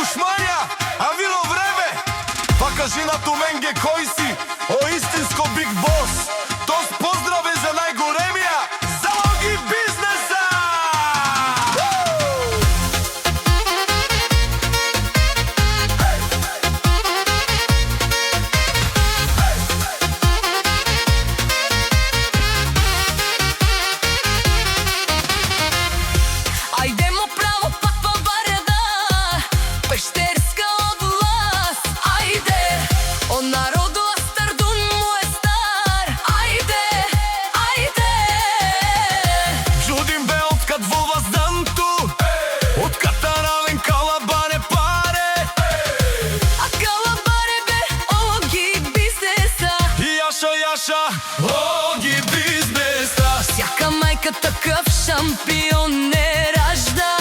душмања, а вило време. Па кажи на ту менге кој си, о истинско биг бос. Тос поздраве за најголемија, залоги бизнеса. Ајдемо право патва вареда, пештерска област. Ајде, о народу Астардун му е стар. Ајде, ајде. Джудим бе откад во вазданту, од катаравен калабаре паре. А калабаре бе оги бизнеса. И Јаша, оги бизнеса. Сјака мајка такъв шампион не ражда.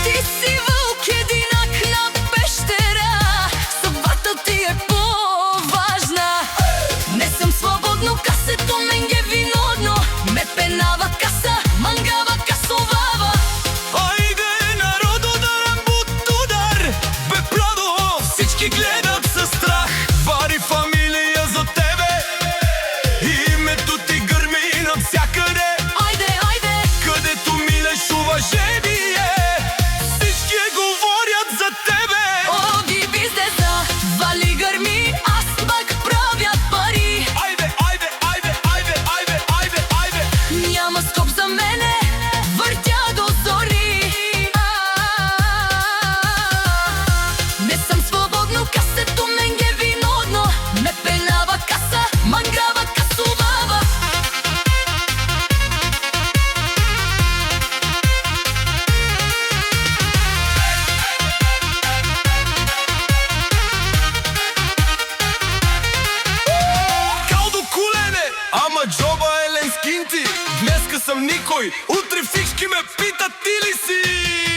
Ти си вълк единак на пещера, съдбата ти е по-важна. Не съм свободно, касето менге винодно, ме пенава каса, мангава касовава. Ајде народу да рамбут удар, бе прадо, всички гледат със страх. Вари фамилија за тебе, името ти грми навсякъде. Ајде, ајде, Където милеш уважение, всички говорят за тебе. оги бизнеса, вали гърми, аз пак правя пари. Ајде, ајде, ајде, ајде, ајде, ајде, ајде. Няма скоп за мене, въртя до зори. Не съм свободно, касето менге винодно, ме пенава каса, мангава касовава. Калдо кулене, ама джоба е ленскинти. Днеска съм никой, утре всички ме питат ти ли си.